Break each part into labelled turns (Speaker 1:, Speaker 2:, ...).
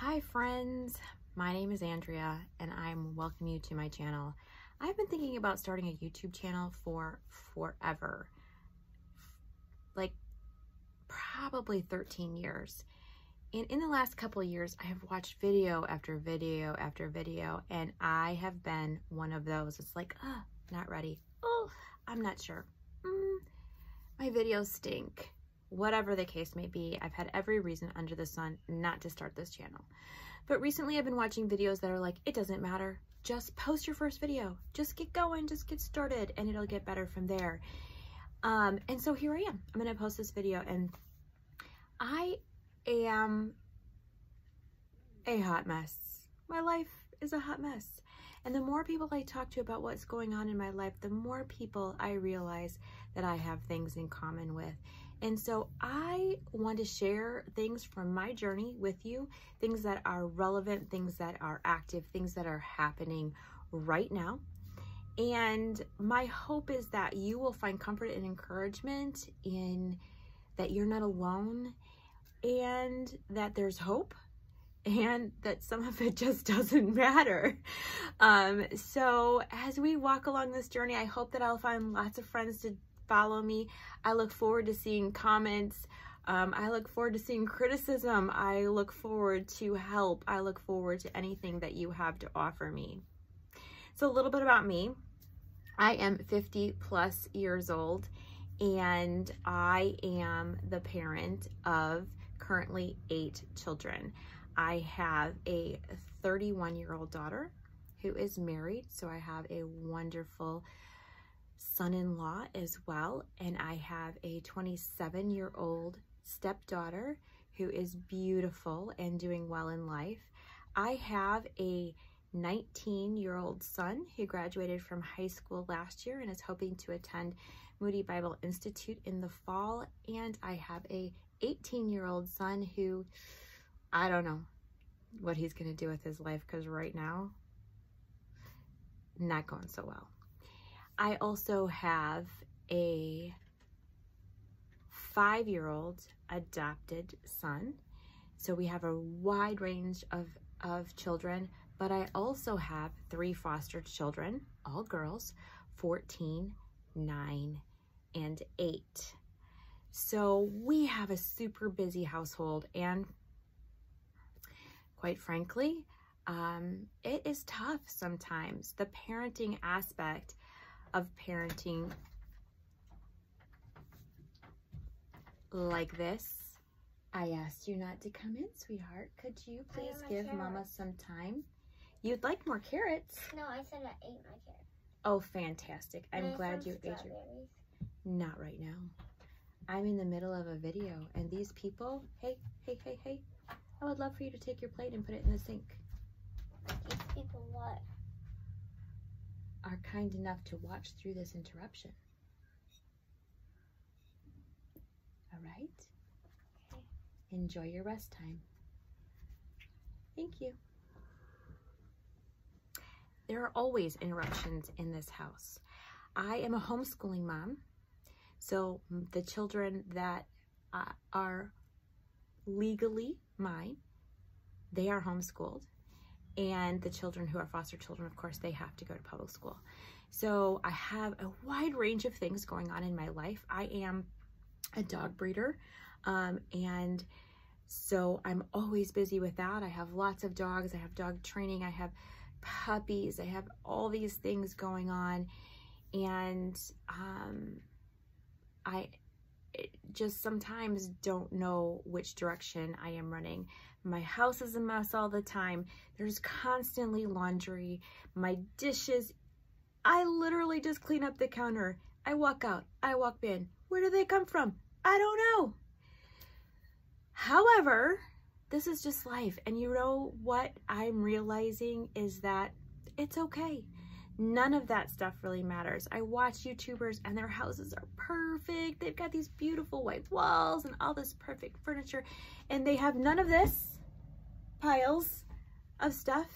Speaker 1: Hi friends, my name is Andrea and I'm welcoming you to my channel. I've been thinking about starting a YouTube channel for forever, like probably 13 years. And in the last couple of years, I have watched video after video after video, and I have been one of those. It's like, not ready. Oh, I'm not sure. My videos stink. Whatever the case may be, I've had every reason under the sun not to start this channel. But recently I've been watching videos that are like, it doesn't matter. Just post your first video. Just get going, just get started, and it'll get better from there. And so here I am. I'm gonna post this video, and I am a hot mess. My life is a hot mess. And the more people I talk to about what's going on in my life, the more people I realize that I have things in common with. And so I want to share things from my journey with you, things that are relevant, things that are active, things that are happening right now. And my hope is that you will find comfort and encouragement in that you're not alone, and that there's hope, and that some of it just doesn't matter. So as we walk along this journey, I hope that I'll find lots of friends to follow me. I look forward to seeing comments. I look forward to seeing criticism. I look forward to help. I look forward to anything that you have to offer me. So a little bit about me. I am 50 plus years old, and I am the parent of currently 8 children. I have a 31-year-old daughter who is married, so I have a wonderful son-in-law as well, and I have a 27-year-old stepdaughter who is beautiful and doing well in life. I have a 19-year-old son who graduated from high school last year and is hoping to attend Moody Bible Institute in the fall, and I have a 18-year-old son who, I don't know what he's going to do with his life, because right now, not going so well. I also have a 5-year-old adopted son. So we have a wide range of children, but I also have 3 foster children, all girls, 14, 9, and 8. So we have a super busy household, and quite frankly, it is tough sometimes. The parenting aspect of parenting like this. I asked you not to come in, sweetheart. Could you please give Mama some time? You'd like more carrots.
Speaker 2: No, I said I ate my carrots.
Speaker 1: Oh, fantastic. I'm glad you ate your... Not right now. I'm in the middle of a video, and these people, hey, I would love for you to take your plate and put it in the sink.
Speaker 2: These people what?
Speaker 1: Are kind enough to watch through this interruption. All right?
Speaker 2: Okay.
Speaker 1: Enjoy your rest time. Thank you. There are always interruptions in this house. I am a homeschooling mom, so the children that are legally mine, they are homeschooled. And the children who are foster children, of course, they have to go to public school. So I have a wide range of things going on in my life. I am a dog breeder, and so I'm always busy with that. I have lots of dogs. I have dog training. I have puppies. I have all these things going on, and I just sometimes don't know which direction I am running. My house is a mess all the time. There's constantly laundry. My dishes, I literally just clean up the counter. I walk out, I walk in. Where do they come from? I don't know. However, this is just life. And you know what I'm realizing is that it's okay. None of that stuff really matters. I watch YouTubers and their houses are perfect. They've got these beautiful white walls and all this perfect furniture, and they have none of this piles of stuff.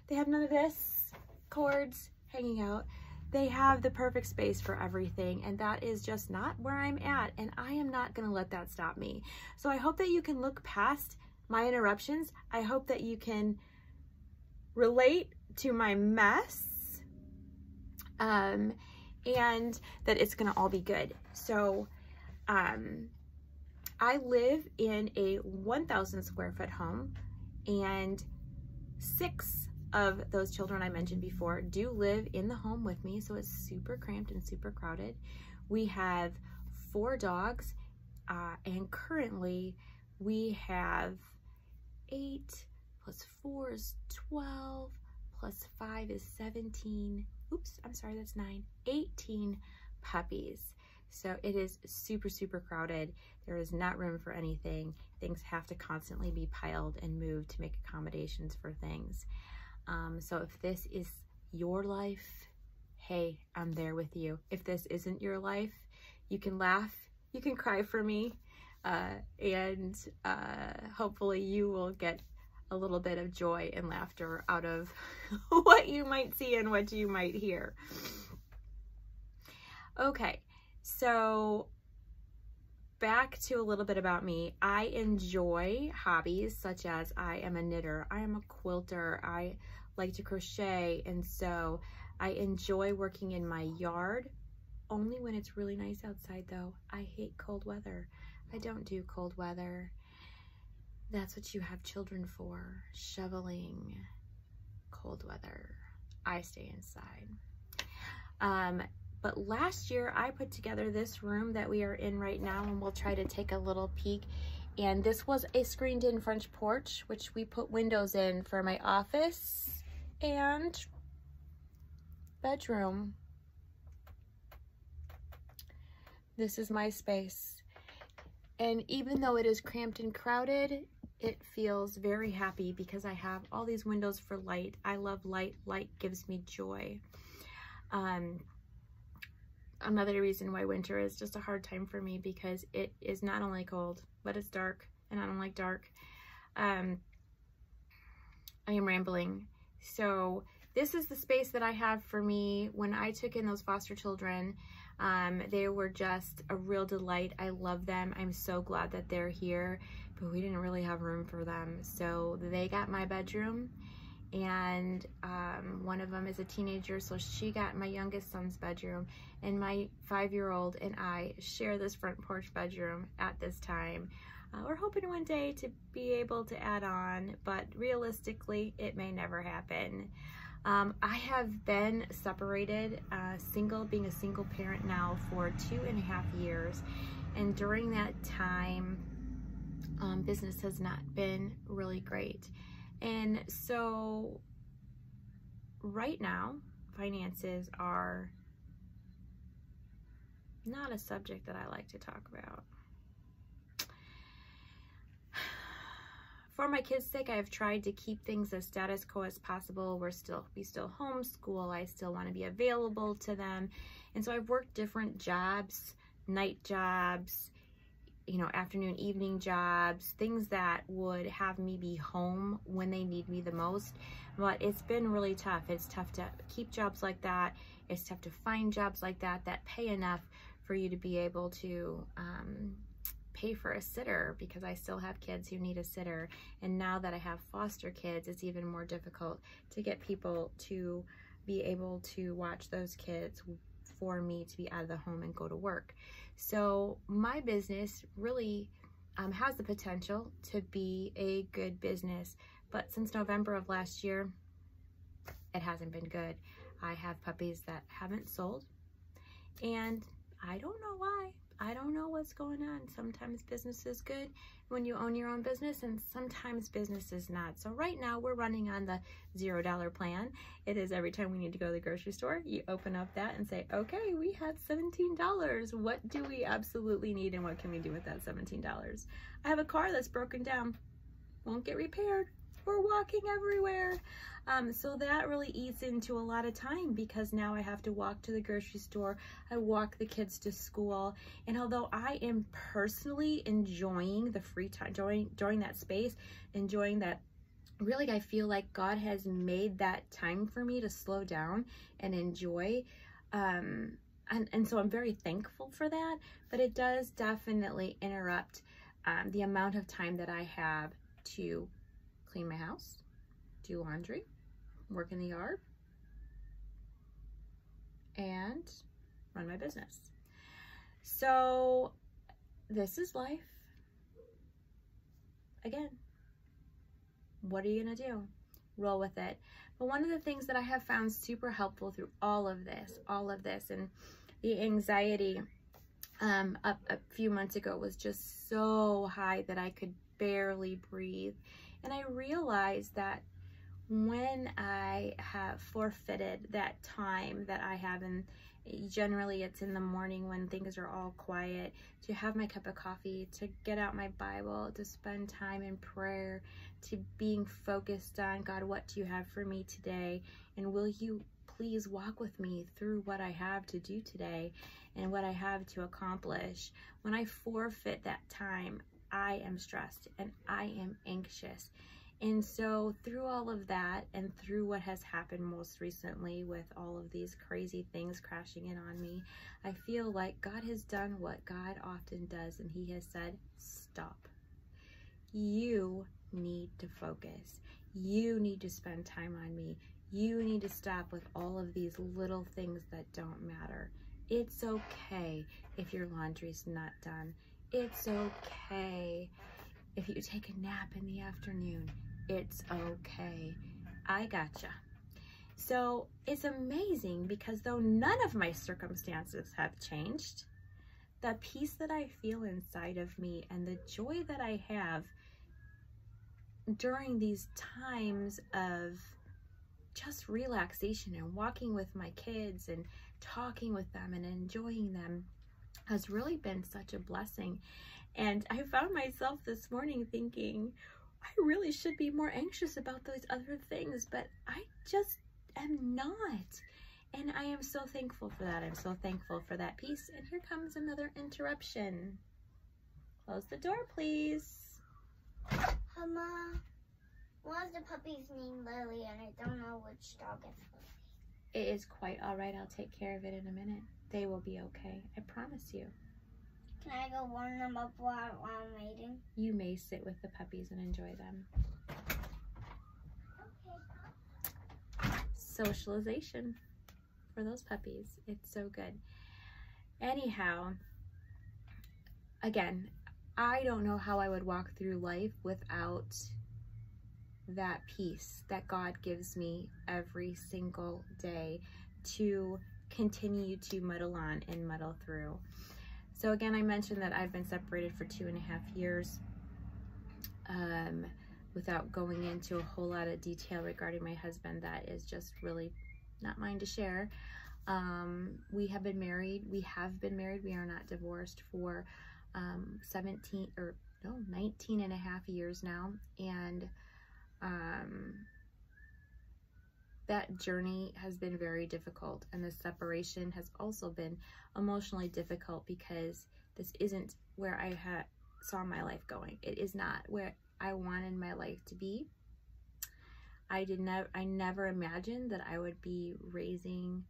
Speaker 1: They have none of this cords hanging out. They have the perfect space for everything, and that is just not where I'm at, and I am not going to let that stop me. So I hope that you can look past my interruptions. I hope that you can relate to my mess, and that it's gonna all be good. So I live in a 1,000 square foot home, and 6 of those children I mentioned before do live in the home with me, so it's super cramped and super crowded. We have 4 dogs, and currently we have 8 plus 4 is 12 plus 5 is 17. Oops, I'm sorry, that's 9. 18 puppies. So it is super, super crowded. There is not room for anything. Things have to constantly be piled and moved to make accommodations for things. So if this is your life, hey, I'm there with you. If this isn't your life, you can laugh, you can cry for me, and hopefully you will get a little bit of joy and laughter out of what you might see and what you might hear. Okay, so back to a little bit about me. I enjoy hobbies such as I am a knitter, I am a quilter, I like to crochet, and so I enjoy working in my yard, only when it's really nice outside though. I hate cold weather. I don't do cold weather. That's what you have children for, shoveling cold weather. I stay inside. But last year I put together this room that we are in right now, and we'll try to take a little peek. And this was a screened in French porch, which we put windows in for my office and bedroom. This is my space. And even though it is cramped and crowded, it feels very happy because I have all these windows for light. I love light. Light gives me joy. Another reason why winter is just a hard time for me, because it is not only cold, but it's dark, and I don't like dark. I am rambling. So this is the space that I have for me. When I took in those foster children, they were just a real delight. I love them. I'm so glad that they're here, but we didn't really have room for them. So they got my bedroom, and one of them is a teenager, so she got my youngest son's bedroom, and my 5-year-old and I share this front porch bedroom at this time. We're hoping one day to be able to add on, but realistically it may never happen. I have been separated, being a single parent now for 2.5 years, and during that time business has not been really great. And so right now, finances are not a subject that I like to talk about. For my kids' sake, I have tried to keep things as status quo as possible. We still homeschool. I still want to be available to them. And so I've worked different jobs, night jobs, afternoon, evening jobs, things that would have me be home when they need me the most. But it's been really tough. It's tough to keep jobs like that. It's tough to find jobs like that pay enough for you to be able to pay for a sitter, because I still have kids who need a sitter. And now that I have foster kids, it's even more difficult to get people to be able to watch those kids for me to be out of the home and go to work. So my business really has the potential to be a good business, but since November of last year, it hasn't been good. I have puppies that haven't sold, and I don't know why. I don't know what's going on. Sometimes business is good when you own your own business, and sometimes business is not. So right now we're running on the $0 plan. It is every time we need to go to the grocery store, you open up that and say, okay, we have $17. What do we absolutely need, and what can we do with that $17? I have a car that's broken down, won't get repaired. We're walking everywhere. So that really eats into a lot of time, because now I have to walk to the grocery store. I walk the kids to school. And although I am personally enjoying the free time, enjoying that space, enjoying that, really I feel like God has made that time for me to slow down and enjoy. And so I'm very thankful for that, but it does definitely interrupt the amount of time that I have to clean my house, do laundry, work in the yard, and run my business. So this is life. Again, what are you gonna do? Roll with it. But one of the things that I have found super helpful through all of this, and the anxiety a few months ago was just so high that I could barely breathe. And I realized that when I have forfeited that time that I have, and generally it's in the morning when things are all quiet, to have my cup of coffee, to get out my Bible, to spend time in prayer, to being focused on, God, what do you have for me today? And will you please walk with me through what I have to do today and what I have to accomplish? When I forfeit that time, I am stressed and I am anxious. And so through all of that, and through what has happened most recently with all of these crazy things crashing in on me, I feel like God has done what God often does, and he has said, stop. You need to focus. You need to spend time on me. You need to stop with all of these little things that don't matter. It's okay if your laundry's not done. It's okay if you take a nap in the afternoon. It's okay. I gotcha. So it's amazing because though none of my circumstances have changed, the peace that I feel inside of me and the joy that I have during these times of just relaxation and walking with my kids and talking with them and enjoying them has really been such a blessing. And I found myself this morning thinking, I really should be more anxious about those other things, but I just am not. And I am so thankful for that. I'm so thankful for that peace. And here comes another interruption. Close the door, please.
Speaker 2: Mama, one of the puppies named Lily, and I don't know which dog it's Lily.
Speaker 1: It is quite all right. I'll take care of it in a minute. They will be okay. I promise you.
Speaker 2: Can I go warm them up while I'm waiting?
Speaker 1: You may sit with the puppies and enjoy them.
Speaker 2: Okay.
Speaker 1: Socialization for those puppies. It's so good. Anyhow, again, I don't know how I would walk through life without that peace that God gives me every single day to continue to muddle on and muddle through. So again, I mentioned that I've been separated for 2.5 years without going into a whole lot of detail regarding my husband. That is just really not mine to share. We have been married. We are not divorced for 19 and a half years now. And that journey has been very difficult, and the separation has also been emotionally difficult because this isn't where I saw my life going. It is not where I wanted my life to be. I never imagined that I would be raising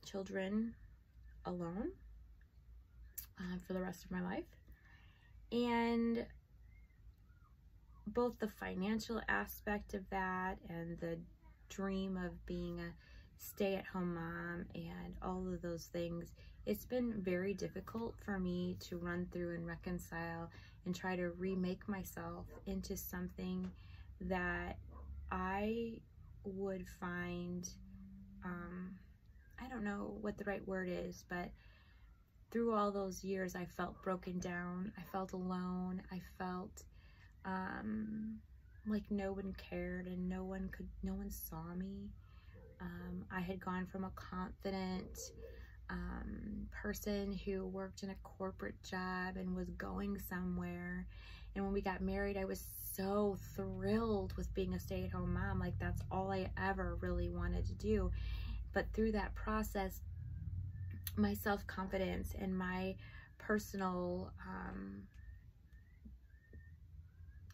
Speaker 1: children alone for the rest of my life. And both the financial aspect of that and the dream of being a stay-at-home mom and all of those things, it's been very difficult for me to run through and reconcile and try to remake myself into something that I would find, I don't know what the right word is, but through all those years I felt broken down, I felt alone, I felt like no one cared and no one saw me. I had gone from a confident person who worked in a corporate job and was going somewhere, and when we got married I was so thrilled with being a stay-at-home mom, like that's all I ever really wanted to do. But through that process, my self-confidence and my personal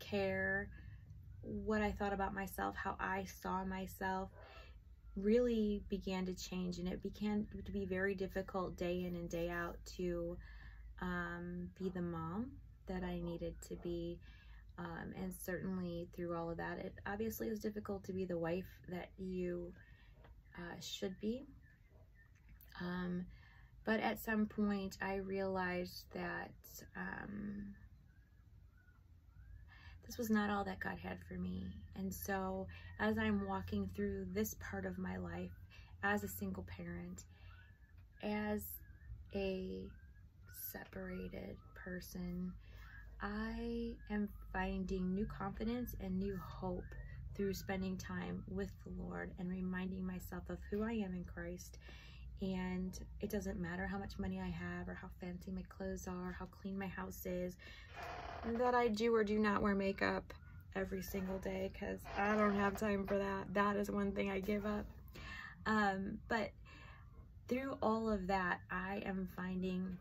Speaker 1: care, what I thought about myself, how I saw myself, really began to change, and it began to be very difficult day in and day out to be the mom that I needed to be. And certainly through all of that, it obviously is difficult to be the wife that you should be. But at some point I realized that this was not all that God had for me. And so as I'm walking through this part of my life as a single parent, as a separated person, I am finding new confidence and new hope through spending time with the Lord and reminding myself of who I am in Christ. And it doesn't matter how much money I have or how fancy my clothes are, how clean my house is, that I do or do not wear makeup every single day, because I don't have time for that. That is one thing I give up. But through all of that, I am finding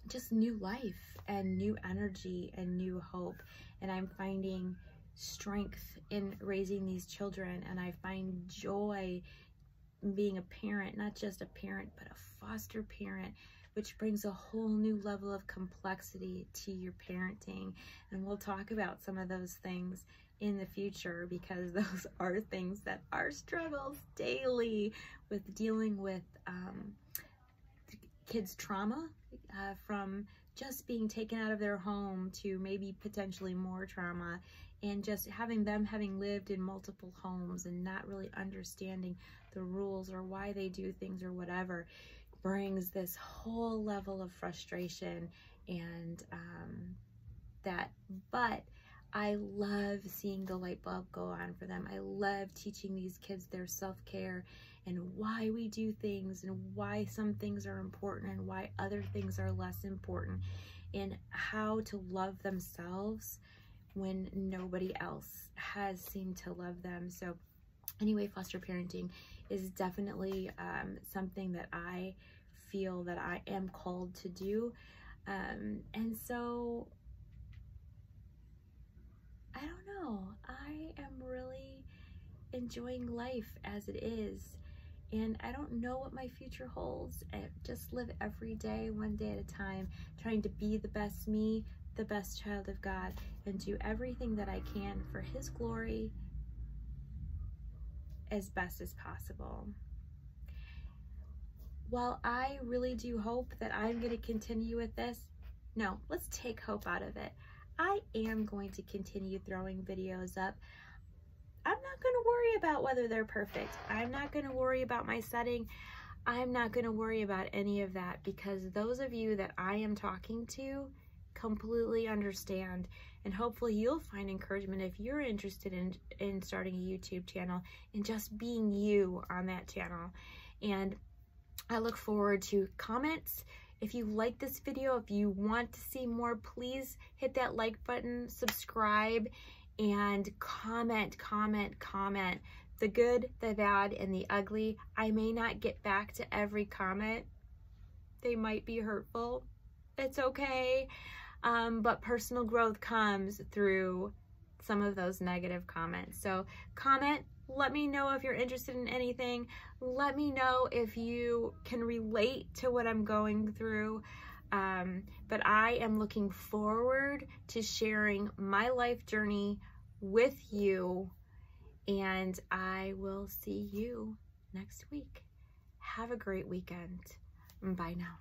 Speaker 1: just new life and new energy and new hope. And I'm finding strength in raising these children. And I find joy in being a parent, not just a parent, but a foster parent, which brings a whole new level of complexity to your parenting. And we'll talk about some of those things in the future, because those are things that are struggles daily with dealing with kids' trauma from just being taken out of their home to maybe potentially more trauma, and just having lived in multiple homes and not really understanding the rules or why they do things or whatever, brings this whole level of frustration and but I love seeing the light bulb go on for them. I love teaching these kids their self-care and why we do things and why some things are important and why other things are less important, and how to love themselves when nobody else has seemed to love them. So anyway, foster parenting is definitely something that I feel that I am called to do. And so I don't know, I am really enjoying life as it is, and I don't know what my future holds. I just live every day, one day at a time, trying to be the best me, the best child of God, and do everything that I can for His glory as best as possible. While I really do hope that I'm going to continue with this, no, let's take hope out of it. I am going to continue throwing videos up. I'm not going to worry about whether they're perfect. I'm not going to worry about my setting. I'm not going to worry about any of that, because those of you that I am talking to completely understand, and hopefully you'll find encouragement if you're interested in starting a YouTube channel and just being you on that channel. And I look forward to comments. If you like this video, if you want to see more, please hit that like button, subscribe, and comment. The good, the bad, and the ugly. I may not get back to every comment. They might be hurtful. It's okay. But personal growth comes through some of those negative comments. So comment. Let me know if you're interested in anything. Let me know if you can relate to what I'm going through. But I am looking forward to sharing my life journey with you, and I will see you next week. Have a great weekend. Bye now.